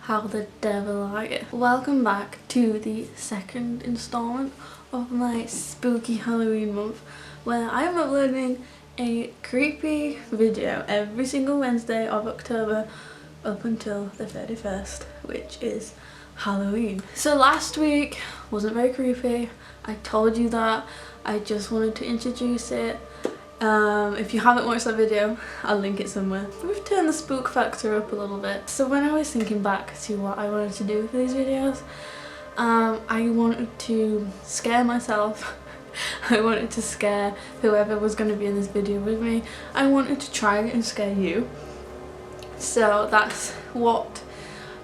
How the devil are you? Welcome back to the second installment of my spooky Halloween month, where I am uploading a creepy video every single Wednesday of October up until the 31st, which is Halloween. So last week wasn't very creepy. I told you that. I just wanted to introduce it. If you haven't watched that video, I'll link it somewhere. We've turned the spook factor up a little bit. So when I was thinking back to what I wanted to do for these videos, I wanted to scare myself. I wanted to scare whoever was going to be in this video with me. I wanted to try and scare you. So that's what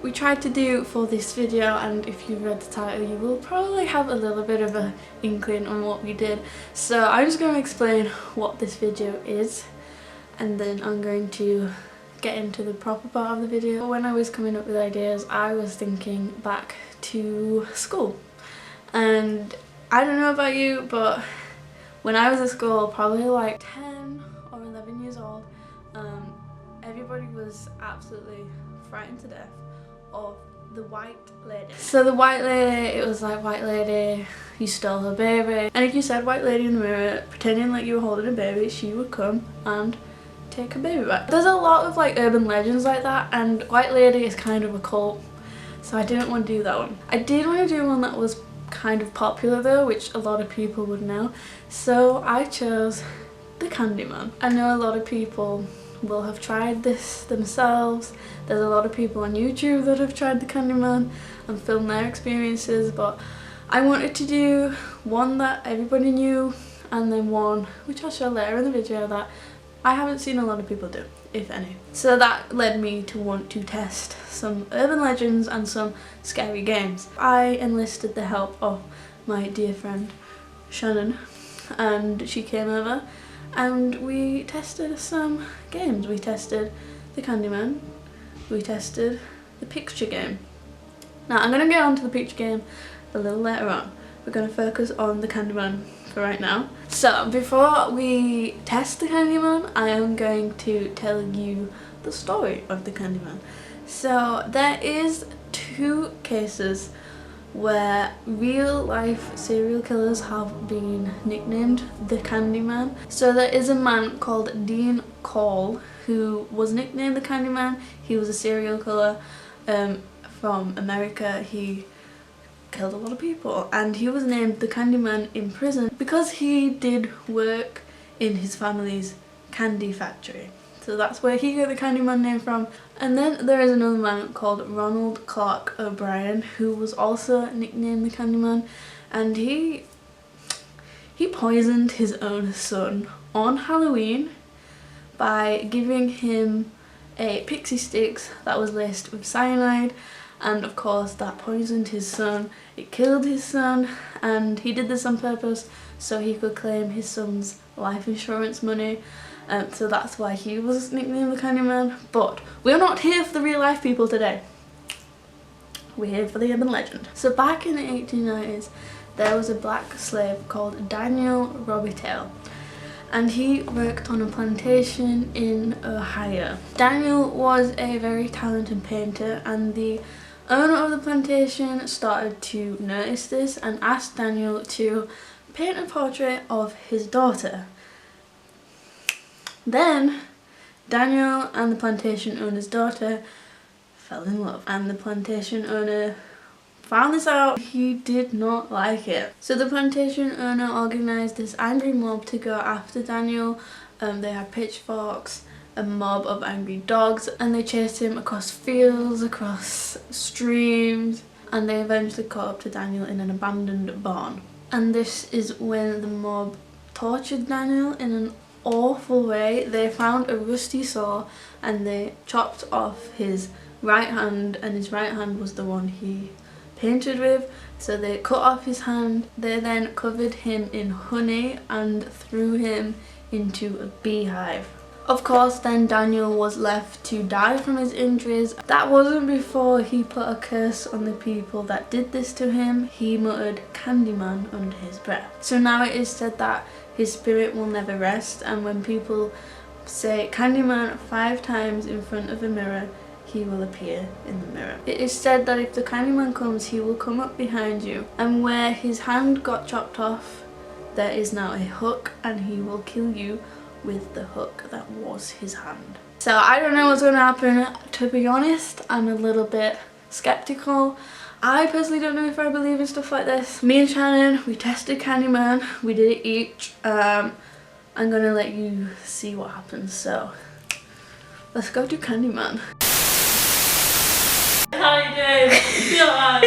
we tried to do for this video, and if you read the title you will probably have a little bit of an inkling on what we did. So I'm just going to explain what this video is, and then I'm going to get into the proper part of the video. When I was coming up with ideas, I was thinking back to school, and I don't know about you, but when I was at school, probably like 10 or 11 years old, everybody was absolutely frightened to death of the white lady. So the white lady, it was like, white lady, you stole her baby. And if you said white lady in the mirror, pretending like you were holding a baby, she would come and take her baby back. There's a lot of like urban legends like that, and white lady is kind of a cult, so I didn't want to do that one. I did want to do one that was kind of popular though, which a lot of people would know, so I chose the Candyman. I know a lot of people will have tried this themselves. There's a lot of people on YouTube that have tried the Candyman and filmed their experiences, but I wanted to do one that everybody knew, and then one which I'll show later in the video that I haven't seen a lot of people do, if any. So that led me to want to test some urban legends and some scary games. I enlisted the help of my dear friend Shannon, and she came over and we tested some games. We tested the Candyman, we tested the picture game. Now I'm going to get on to the picture game a little later on. We're going to focus on the Candyman for right now. So before we test the Candyman, I am going to tell you the story of the Candyman. So there is two cases where real life serial killers have been nicknamed the Candyman. So there is a man called Dean Cole who was nicknamed the Candyman. He was a serial killer from America. He killed a lot of people, and he was named the Candyman in prison because he did work in his family's candy factory. So that's where he got the Candyman name from. And then there is another man called Ronald Clark O'Brien who was also nicknamed the Candyman, and he poisoned his own son on Halloween by giving him a pixie sticks that was laced with cyanide, and of course that poisoned his son. It killed his son, and he did this on purpose so he could claim his son's life insurance money. So that's why he was nicknamed the Candyman. But we're not here for the real life people today. We're here for the urban legend. So back in the 1890s, there was a black slave called Daniel Robitaille, and he worked on a plantation in Ohio. Daniel was a very talented painter, and the owner of the plantation started to notice this and asked Daniel to paint a portrait of his daughter. Then Daniel and the plantation owner's daughter fell in love, and the plantation owner found this out. He did not like it. So the plantation owner organised this angry mob to go after Daniel. They had pitchforks, a mob of angry dogs, and they chased him across fields, across streams, and they eventually caught up to Daniel in an abandoned barn. And this is when the mob tortured Daniel in an awful way. They found a rusty saw and they chopped off his right hand, and his right hand was the one he painted with. So they cut off his hand. They then covered him in honey and threw him into a beehive. Of course, then Daniel was left to die from his injuries. That wasn't before he put a curse on the people that did this to him. He muttered Candyman under his breath. So now it is said that his spirit will never rest, and when people say Candyman 5 times in front of a mirror, he will appear in the mirror. It is said that if the Candyman comes, he will come up behind you, and where his hand got chopped off, there is now a hook, and he will kill you with the hook that was his hand. So I don't know what's going to happen. To be honest, I'm a little bit skeptical. I personally don't know if I believe in stuff like this. Me and Shannon, we tested Candyman. We did it each. I'm gonna let you see what happens. So let's go to Candyman. How you doing? You alright?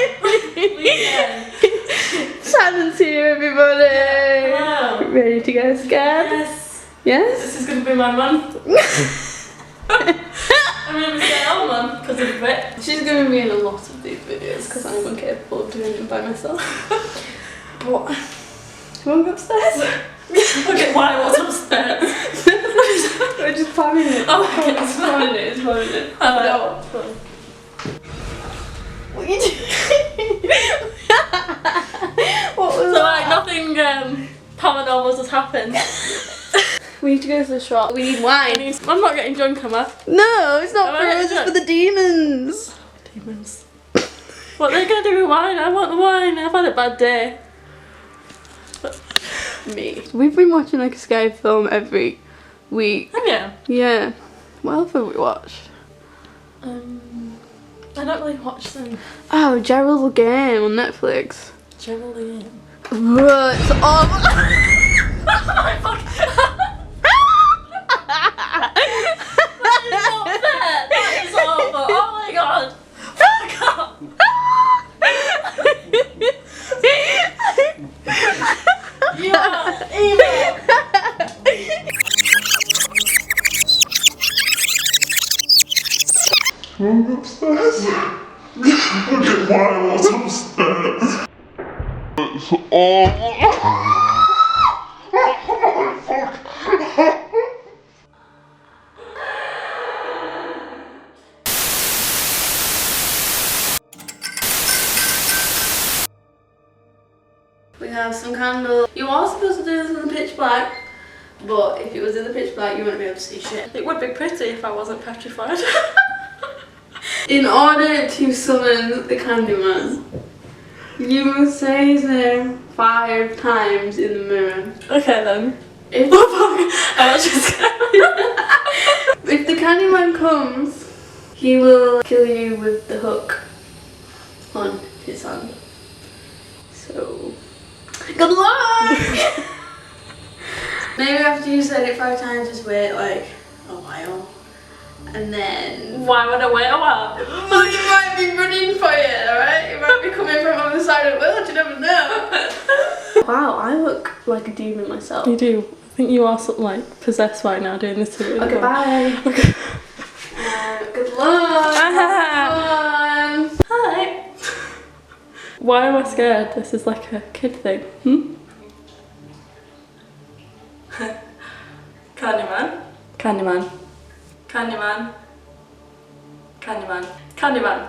Shannon's here, everybody. Hello. Ready to get scared? Yes. Yes? This is gonna be my month. I'm gonna stay on one because of it. She's going to be in a lot of these videos because I'm incapable of doing them by myself. But, you want to go upstairs? Okay, why? What's upstairs? We're just planning it. Oh, okay, it's planning it, it's planning it. No. What are you doing? What was So that? like nothing paranormal has happened. We need to go to the shop. We need wine. I'm not getting drunk, am I? No, it's not Am I for us, getting it's for the demons. Demons. What are they gonna do with wine? I want the wine. I've had a bad day. Me. We've been watching like a scary film every week. Have you? Yeah. What else have we watched? I don't really watch them. Oh, Gerald's Game on Netflix. Gerald again. What? It's awful. Oh my fuck. That is awful. Oh my god. Fuck off. You are evil. I'm upstairs. Look at why I was upstairs. It's awful. We have some candles. You are supposed to do this in the pitch black, but if it was in the pitch black, you wouldn't be able to see shit. It would be pretty if I wasn't petrified. In order to summon the Candyman, you must say his name 5 times in the mirror. Okay then. If, I was just if the Candyman comes, he will kill you with the hook on his hand. So, good luck! Maybe after you said it 5 times, just wait like a while. And then... Why would I wait a while? Well, you might be running for it, alright? You might be coming from the other side of the world, you never know. Wow, I look like a demon myself. You do. I think you are sort of like possessed right now doing this to me. Okay, bye. Okay. Good luck. Have fun. Hi. Why am I scared? This is like a kid thing. Candyman. Candyman. Candyman. Candyman. Candyman.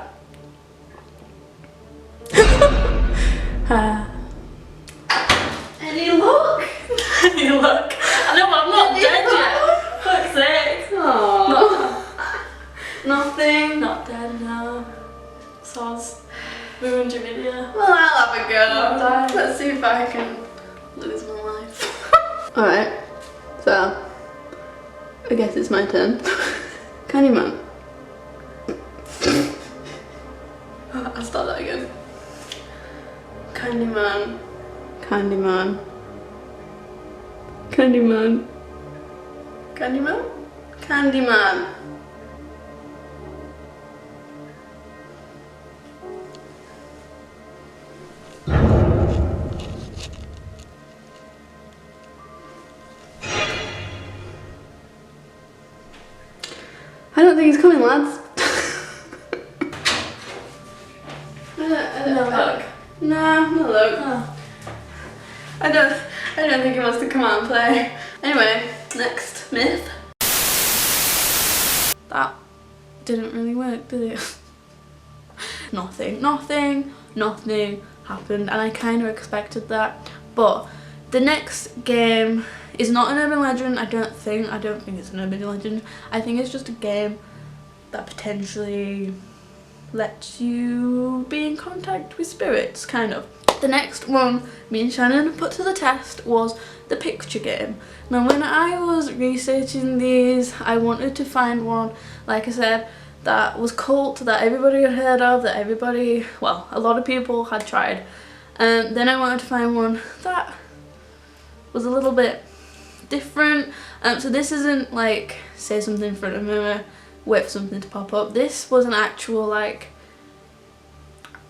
Any luck? You look. I know I'm not dead yet. Fuck's sake. Aww. Nothing. Not dead, no. Soz. Ruined your video. Well, I'll have a go. Not died. Let's see if I can lose my life. Alright, so I guess it's my turn. Candyman. I'll start that again. Candyman. Candyman. Candyman. Candyman? Candyman. I don't think he's coming, lads. No luck. No, no luck. Oh. I don't think he wants to come out and play. Anyway, next myth. That didn't really work, did it? Nothing happened, and I kind of expected that. But the next game is not an urban legend. I don't think it's an urban legend. I think it's just a game that potentially lets you be in contact with spirits, kind of. The next one me and Shannon put to the test was the picture game. Now when I was researching these, I wanted to find one, like I said, that was cult, that everybody had heard of, that everybody, well, a lot of people had tried. Then I wanted to find one that was a little bit different. So this isn't like say something in front of a mirror, wait for something to pop up. This was an actual like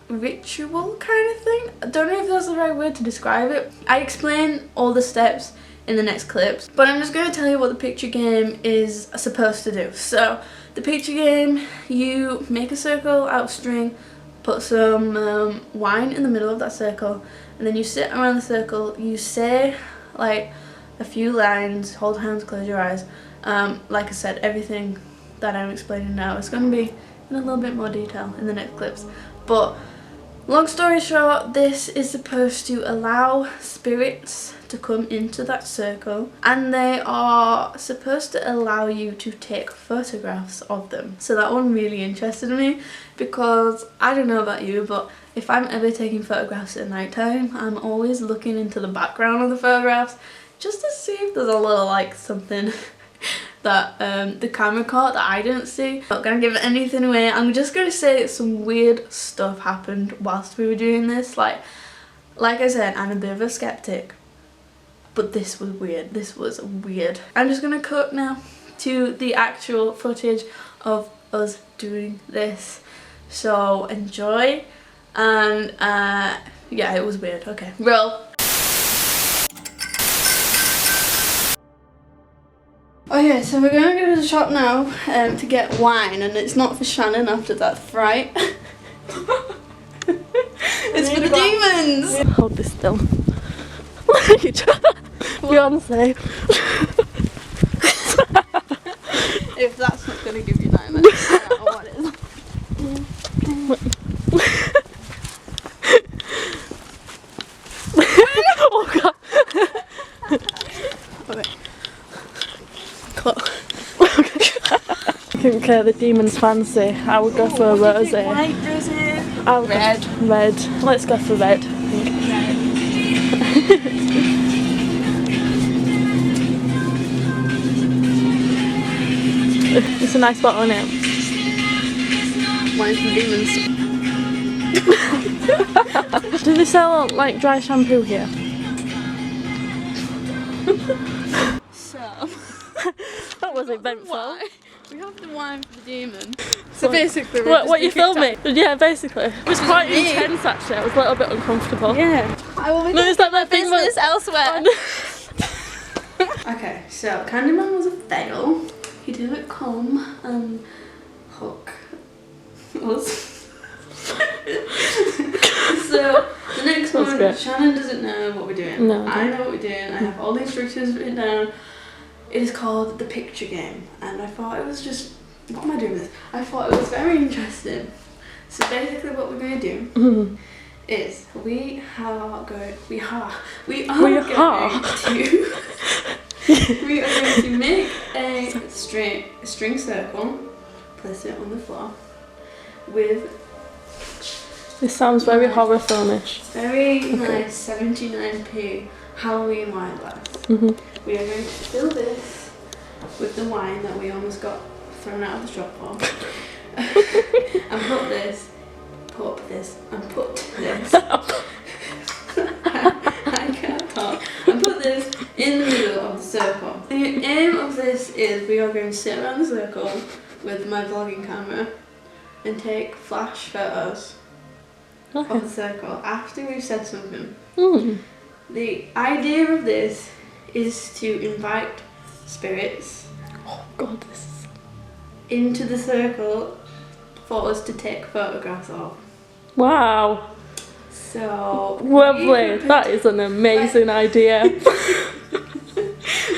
ritual kind of thing. I don't know if that's the right word to describe it. I explain all the steps in the next clips, but I'm just going to tell you what the picture game is supposed to do. So the picture game, you make a circle out of string, put some wine in the middle of that circle, and then you sit around the circle, you say like a few lines, hold hands, close your eyes. Like I said, everything that I'm explaining now is going to be in a little bit more detail in the next clips, but long story short, this is supposed to allow spirits to come into that circle, and they are supposed to allow you to take photographs of them. So that one really interested me, because I don't know about you, but if I'm ever taking photographs at night time, I'm always looking into the background of the photographs just to see if there's a little like something that the camera caught that I didn't see. Not gonna give anything away. I'm just gonna say that some weird stuff happened whilst we were doing this. Like I said, I'm a bit of a skeptic, but this was weird. This was weird. I'm just gonna cut now to the actual footage of us doing this. So enjoy, and yeah, it was weird. Okay, roll. Okay, so we're going to go to the shop now to get wine, and it's not for Shannon after that fright. It's for the demons! Hold this still. Look at each other. Beyonce. If that's not going to give you nightmares, I don't know what is. Oh god. Okay. I think the demons fancy. I would go for a rosé. White rosé. Red. Red. Let's go for red. It's a nice bottle, isn't it? Wine from demons. Do they sell like dry shampoo here? So That was eventful. why? We have the wine for the demon. So basically, What you filming? Yeah, basically. It was quite intense actually. I was a little bit uncomfortable. Yeah. I will be Is that my business elsewhere. Oh, Okay, so Candyman was a fail. He didn't come and hook us. So the next one, great. Shannon doesn't know what we're doing. No. I know what we're doing. I have all the instructions written down. It is called the picture game, and I thought it was just, what am I doing with this? I thought it was very interesting. So basically what we're going to do is we are going to make a string circle, place it on the floor with this sounds very horror filmish. very nice 79p Halloween wine glass. We are going to fill this with the wine that we almost got thrown out of the shop for. And put this I can't talk. And put this in the middle of the circle. The aim of this is we are going to sit around the circle with my vlogging camera and take flash photos of the circle after we've said something. The idea of this is to invite spirits into the circle for us to take photographs of. Wow. So lovely. That is an amazing idea.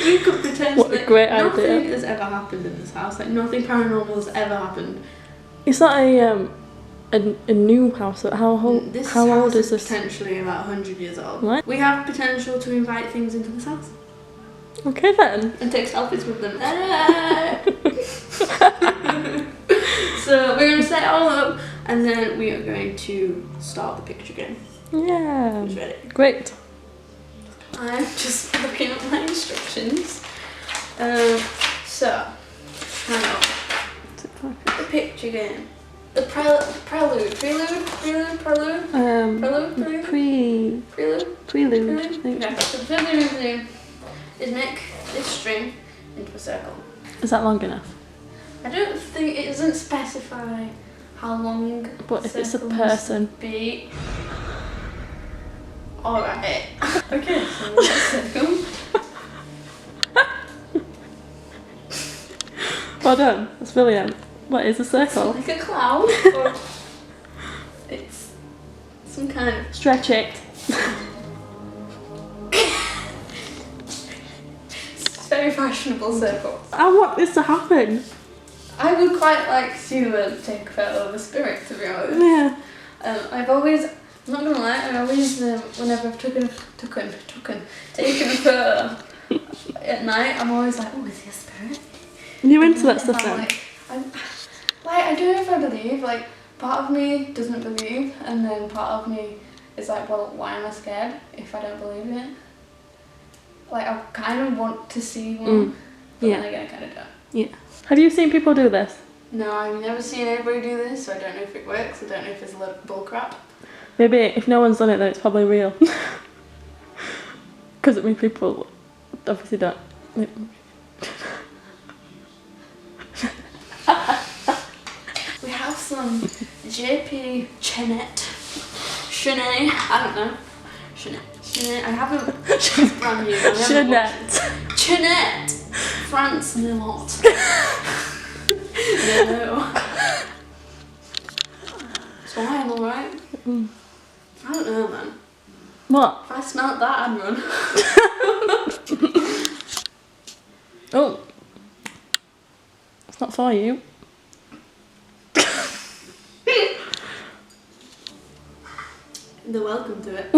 We could pretend What a great idea. nothing has ever happened in this house. Like nothing paranormal has ever happened. Is that a new house? How old is this? Potentially about 100 years old. What? We have potential to invite things into this house Okay then. and take selfies with them. So we're going to set it all up and then we are going to start the picture game. Yeah. Who's ready? Great. I'm just looking at my instructions. So, hang on. The picture game. The prelude. Prelude. Prelude. Prelude. I think. Okay, so the prelude is make this string into a circle. Is that long enough? I don't think it doesn't specify how long. But if it's a circle person. must be. Alright. Okay, so the next circle. Well done. That's brilliant. What is a circle? Like a cloud. Or it's some kind of. Stretch it. It's a very fashionable circle. I want this to happen. I would quite like to take a photo of the spirit, to be honest. Yeah. I've always, I'm not gonna lie, I always, whenever I've taken a photo at night, I'm always like, oh, is he a spirit? You into that stuff I'm then? I don't know if I believe, like, part of me doesn't believe, and then part of me is like, well, why am I scared if I don't believe it? Like, I kind of want to see one, but then again, I kind of don't. Yeah. Have you seen people do this? No, I've never seen anybody do this, so I don't know if it works. I don't know if it's a lot of bull crap. Maybe if no one's done it, then it's probably real. Because I mean, people obviously don't. We have some JP Shannon, I don't know. Shannon, I haven't. She's brand new. Jeanette. France Nilot. No. So I'm alright. I don't know, man. What? If I smelt that, I'd run. Oh. It's not for you. They're welcome to it.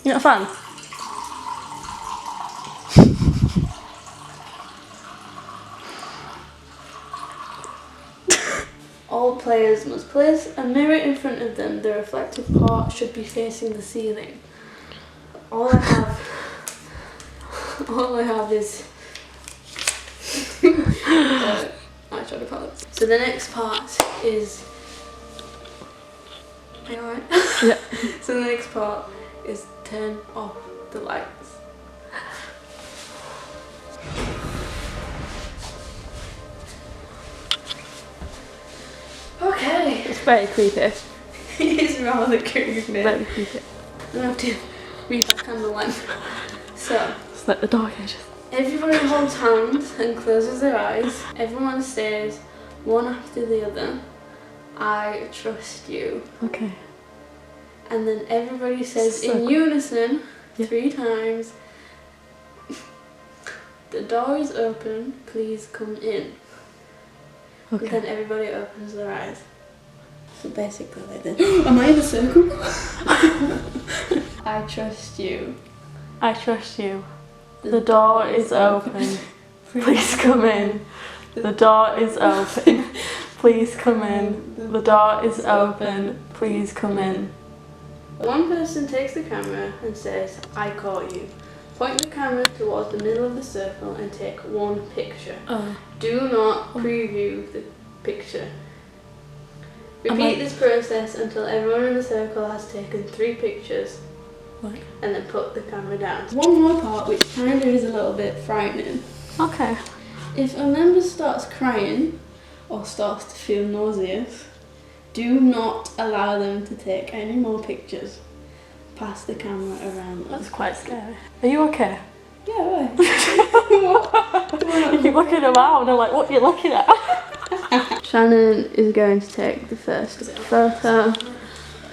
You're not a fan? All players must place a mirror in front of them. The reflective part should be facing the ceiling. All I have is eyeshadow palettes. So the next part is. Are you alright? Yeah. So the next part is turn off the lights. Okay. It's very creepy. It is rather creepy. Very creepy. I'm gonna have to read that candle lamp. So, It's like the dark ages. everybody holds hands and closes their eyes. Everyone says one after the other, I trust you. Okay. And then everybody says So in cool. unison 3 Yeah. times, the door is open, please come in. Okay. And then everybody opens their eyes. So basically like this. Am I in a circle? I trust you. I trust you. The door is open. Please come in. The door is open. Please come in. The door is open. Please come in. One person takes the camera and says, I caught you. Point the camera towards the middle of the circle and take one picture. Do not preview the picture. Repeat this process until everyone in the circle has taken 3 pictures. What? And then put the camera down. One more part which kind of is a little bit frightening. Okay. If a member starts crying or starts to feel nauseous, do not allow them to take any more pictures. Pass the camera around them. That's quite scary. Are you okay? Yeah, right. You keep looking around and like, what are you looking at? Shannon is going to take the first photo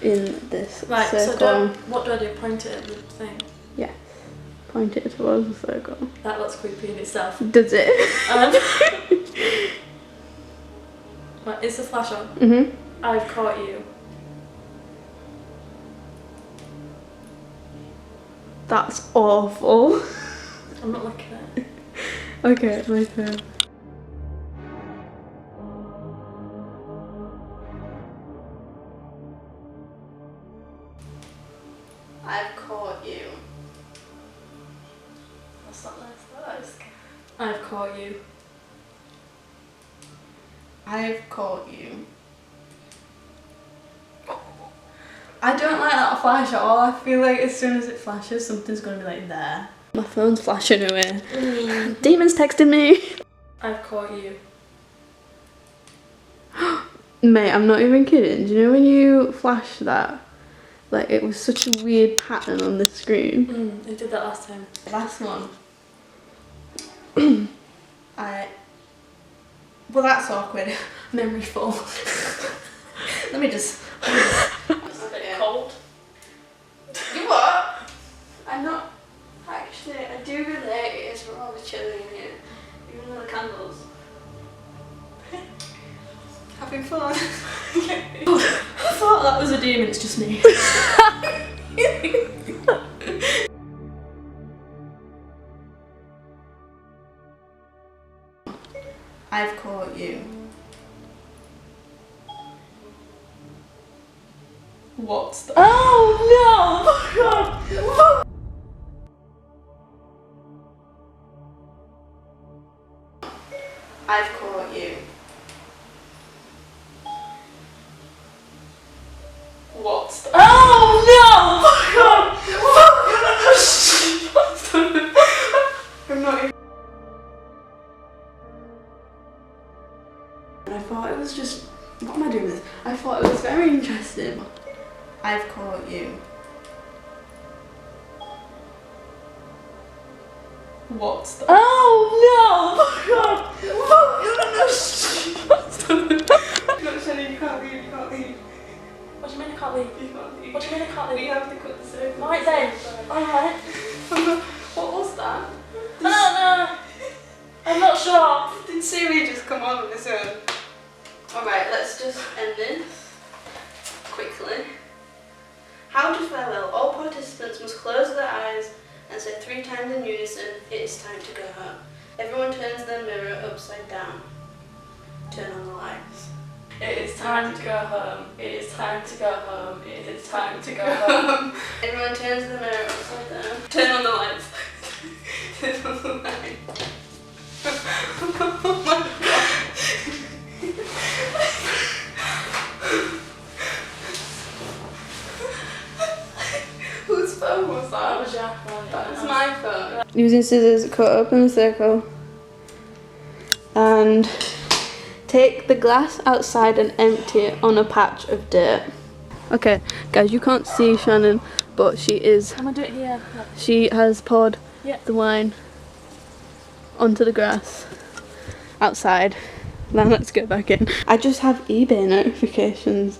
in this Right, circle. what do I do? Point it at the thing? Yes. Point it towards the circle. That looks creepy in itself. Does it? Right, is the flash on? Mhm. I've caught you. That's awful. I'm not looking at it. Okay, my turn. I've caught you. That's not nice. I've caught you. I've caught you. I don't like that flash at all. I feel like as soon as it flashes, something's gonna be like there. My phone's flashing away. Demon's texting me. I've caught you. Mate, I'm not even kidding. Do you know when you flash that? Like, it was such a weird pattern on the screen. They did that last time. Last one. Well, that's awkward. Memory full. Let me just. It's a bit cold. You what? I'm not. Actually, I do relate. It's rather chilly in here. Even though the candles. Having fun. I thought that was a demon, it's just me. I've caught you. What's the— Oh no! I've caught you. What's the— Oh no! I'm not even— I thought it was just— what am I doing with this? I thought it was very interesting. I've caught you. What's the— Oh No, Shannon, you can't leave, you can't leave. What do you mean I can't leave? You can't leave. What do you mean I can't We leave? have to cut the circle. Right then. Alright. What was that? I don't know. I'm not sure. Did Siri just come on its own? Alright, let's just end this quickly. How to farewell. All participants must close their eyes and say 3 times in unison, it is time to go home. Everyone turns their mirror upside down. Turn on the lights. It is time to go home. It is time to go home. It is time to go home. Everyone turns the mirror upside down. Turn on the lights. Turn on the lights. Oh my god. Whose phone was That that? was your phone. That was my phone. Using scissors, cut open the circle and take the glass outside and empty it on a patch of dirt. Okay, guys, you can't see Shannon, but she I'm gonna do it here. She has poured Yeah. the wine onto the grass outside. Now let's go back in. I just have eBay notifications.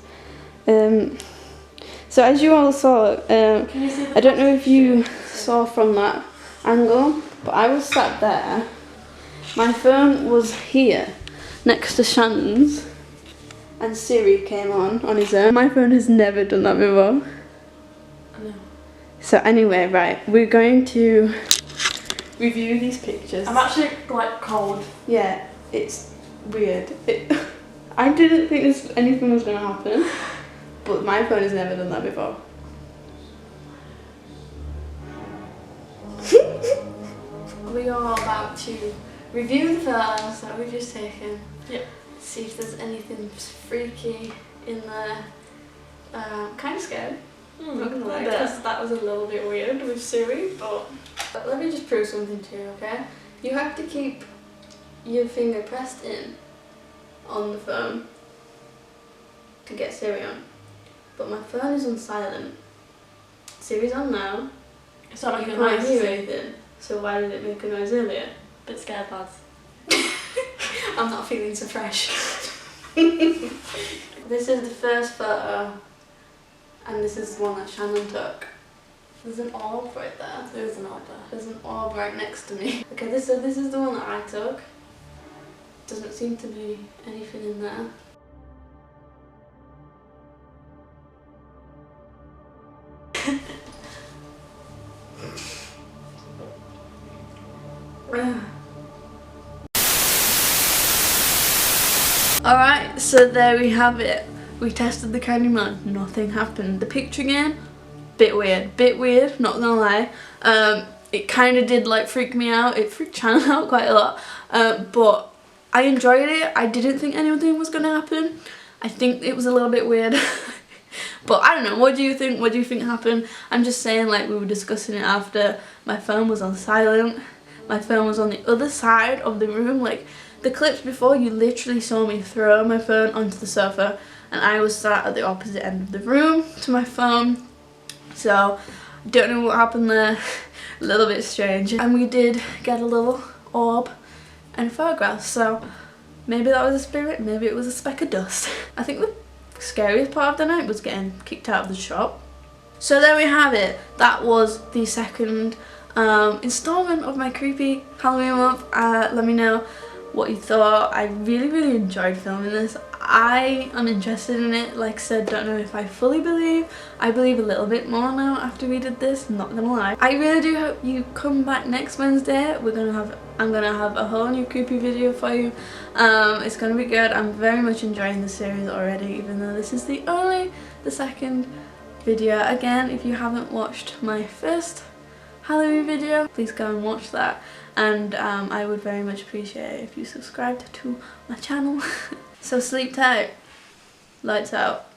So as you all saw, Can you see the I don't know if you saw from that angle, but I was sat there. My phone was here next to Shannon's and Siri came on his own. My phone has never done that before. No. So anyway, right, we're going to review these pictures. I'm actually like cold. Yeah, it's weird. I didn't think anything was going to happen, but my phone has never done that before. We are about to review the photos that we've just taken. Yep. See if there's anything freaky in there. Kind of scared. Not gonna lie, because that was a little bit weird with Siri, but let me just prove something to you, okay? You have to keep your finger pressed in on the phone to get Siri on. But my phone is on silent. Siri's on now. It's not You making a can't noise. hear anything. So why did it make a noise earlier? Bit scared, lads. I'm not feeling so fresh. This is the first photo, and this is the one that Shannon took. There's an orb right there. There is an orb there. There's an orb right next to me. Okay, this is the one that I took. Doesn't seem to be anything in there. Alright, so there we have it. We tested the Candyman, nothing happened. The picture again, bit weird, not gonna lie. It kind of did like freak me out, it freaked Shannon out quite a lot, but I enjoyed it. I didn't think anything was gonna happen. I think it was a little bit weird. But I don't know, what do you think? What do you think happened? I'm just saying, like, we were discussing it after. My phone was on silent. My phone was on the other side of the room. Like, the clips before, you literally saw me throw my phone onto the sofa, and I was sat at the opposite end of the room to my phone. So, I don't know what happened there. A little bit strange. And we did get a little orb and a photograph, so maybe that was a spirit, maybe it was a speck of dust. I think the scariest part of the night was getting kicked out of the shop. So there we have it. That was the second installment of my creepy Halloween month. Let me know what you thought. I really enjoyed filming this. I am interested in it. Like I said, don't know if I fully believe. I believe a little bit more now after we did this, not gonna lie. I really do hope you come back next Wednesday. I'm gonna have a whole new creepy video for you. It's gonna be good. I'm very much enjoying the series already, even though this is the second video. Again, if you haven't watched my first Halloween video, please go and watch that, and I would very much appreciate it if you subscribed to my channel. So sleep tight, lights out.